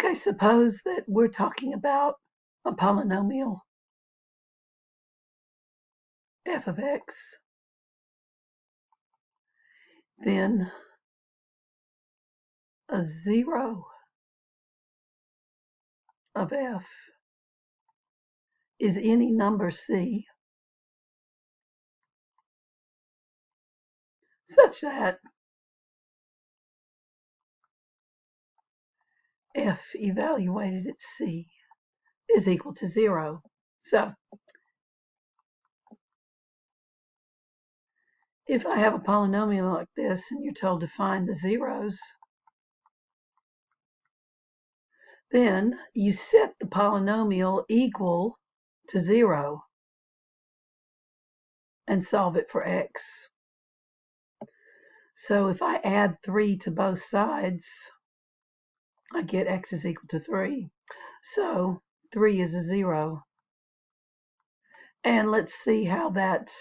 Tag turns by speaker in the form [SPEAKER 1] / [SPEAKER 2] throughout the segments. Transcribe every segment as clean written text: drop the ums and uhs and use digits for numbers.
[SPEAKER 1] Okay, suppose that we're talking about a polynomial f of x, then a 0 of f is any number c such that f evaluated at c is equal to 0. So if I have a polynomial like this and you're told to find the zeros, then you set the polynomial equal to 0 and solve it for x. So if I add 3 to both sides, I get x is equal to 3. So 3 is a 0. And let's see how that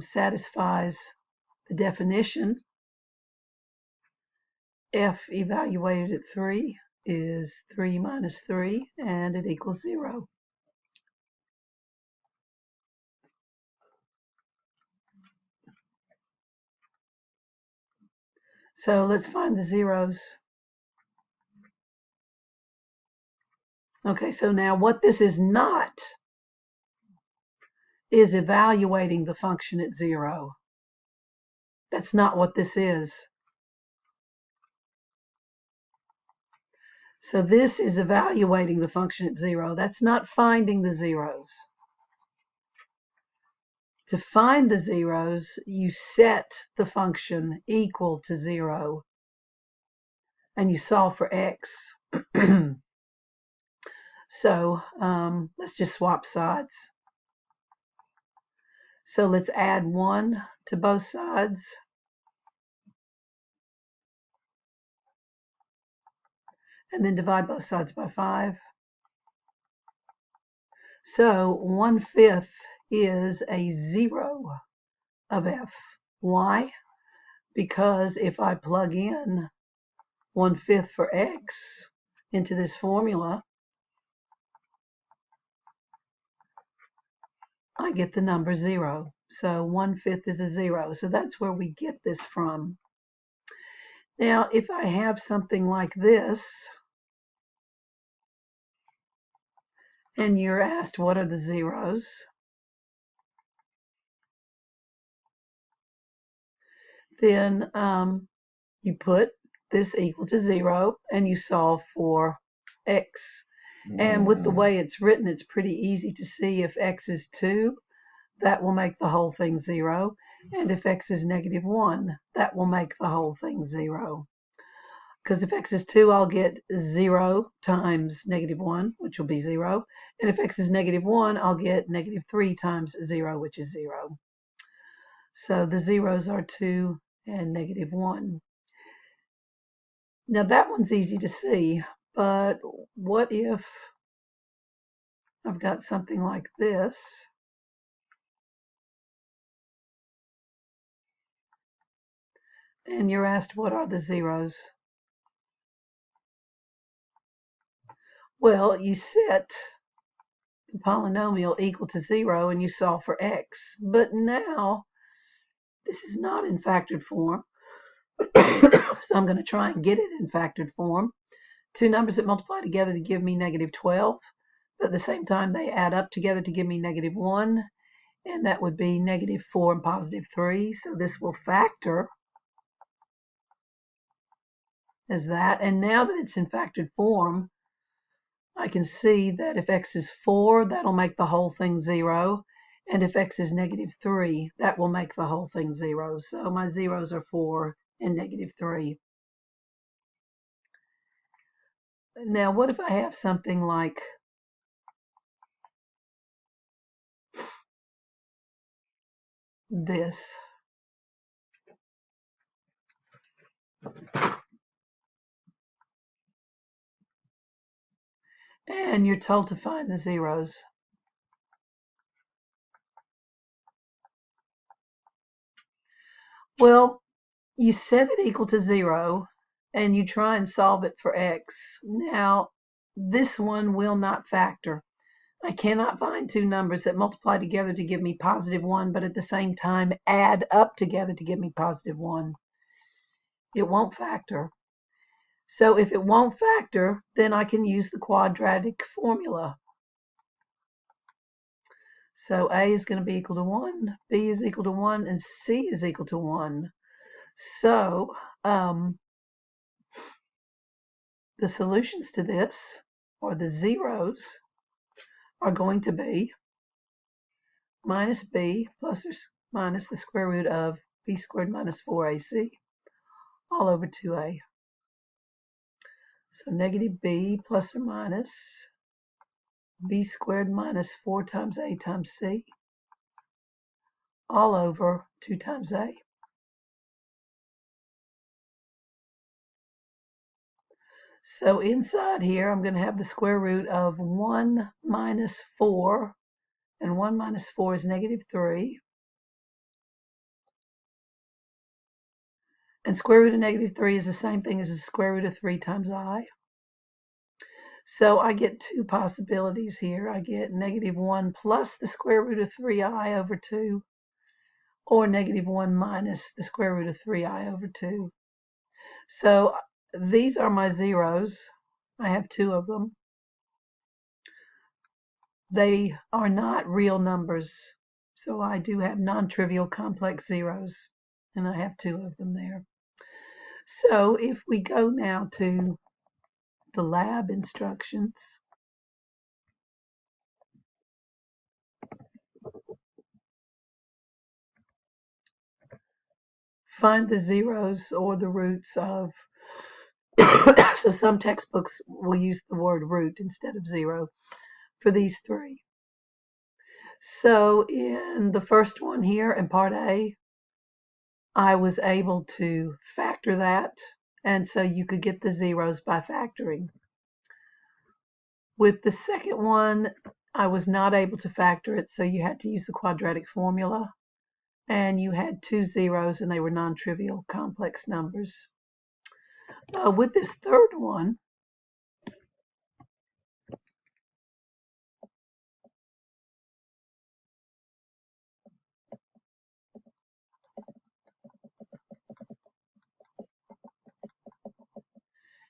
[SPEAKER 1] satisfies the definition. F evaluated at 3 is 3 minus 3, and it equals 0. So let's find the zeros. Okay, so now what this is not is evaluating the function at 0. That's not what this is. So this is evaluating the function at 0. That's not finding the zeros. To find the zeros, you set the function equal to 0 and you solve for x. So let's just swap sides. So let's add 1 to both sides. And then divide both sides by 5. So 1/5 is a 0 of f. Why? Because if I plug in 1/5 for x into this formula, I get the number 0. So 1/5 is a 0. So that's where we get this from. Now, if I have something like this, and you're asked what are the zeros, then you put this equal to 0 and you solve for x. And with the way it's written, it's pretty easy to see if x is 2, that will make the whole thing 0. And if x is -1, that will make the whole thing 0. Because if x is 2, I'll get 0 times -1, which will be 0. And if x is -1, I'll get -3 times 0, which is 0. So the zeros are 2 and -1. Now that one's easy to see, but what if I've got something like this? And you're asked what are the zeros? Well, you set the polynomial equal to 0 and you solve for x. But now this is not in factored form. So I'm going to try and get it in factored form. Two numbers that multiply together to give me -12, but at the same time they add up together to give me -1, and that would be -4 and +3. So this will factor as that. And now that it's in factored form, I can see that if x is 4, that'll make the whole thing 0. And if x is -3, that will make the whole thing 0. So my zeros are 4 and -3. Now, what if I have something like this? And you're told to find the zeros. Well, you set it equal to 0 and you try and solve it for x. Now, this one will not factor. I cannot find two numbers that multiply together to give me +1, but at the same time add up together to give me +1. It won't factor. So if it won't factor, then I can use the quadratic formula. So A is going to be equal to 1, B is equal to 1, and C is equal to 1. So the solutions to this, or the zeros, are going to be minus B plus or minus the square root of B squared minus 4AC all over 2A. So negative B plus or minus B squared minus 4 times A times C all over 2 times A. So inside here, I'm going to have the square root of 1 minus 4, and 1 minus 4 is -3. And square root of -3 is the same thing as the square root of 3 times I. So I get two possibilities here. I get -1 plus the square root of 3i over 2, or -1 minus the square root of 3i over 2. So these are my zeros. I have two of them. They are not real numbers. So I do have non-trivial complex zeros, and I have two of them there. So if we go now to the lab instructions, find the zeros or the roots of, so some textbooks will use the word root instead of zero for these three. So in the first one here in part A, I was able to factor that, and so you could get the zeros by factoring. With the second one, I was not able to factor it, so you had to use the quadratic formula, and you had two zeros and they were non-trivial complex numbers. With this third one,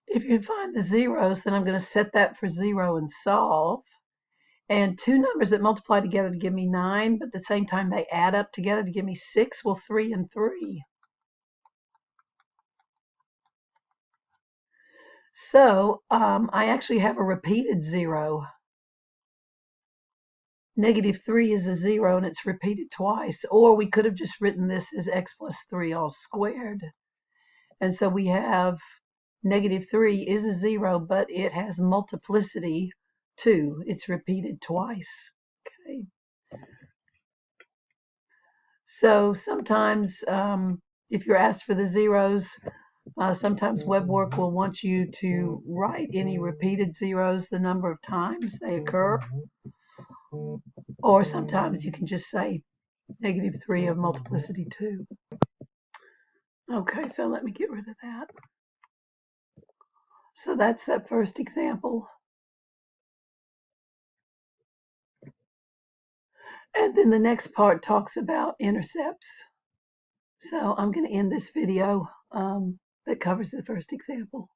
[SPEAKER 1] if you find the zeros, then I'm going to set that for 0 and solve. And two numbers that multiply together to give me 9, but at the same time they add up together to give me 6, well, 3 and 3. So I actually have a repeated 0. -3 is a 0 and it's repeated twice. Or we could have just written this as x plus 3 all squared. And so we have -3 is a 0, but it has multiplicity 2. It's repeated twice. Okay. So sometimes if you're asked for the zeros, sometimes WebWork will want you to write any repeated zeros, the number of times they occur. Or sometimes you can just say -3 of multiplicity 2. Okay, so let me get rid of that. So that's that first example. And then the next part talks about intercepts. So I'm going to end this video that covers the first example.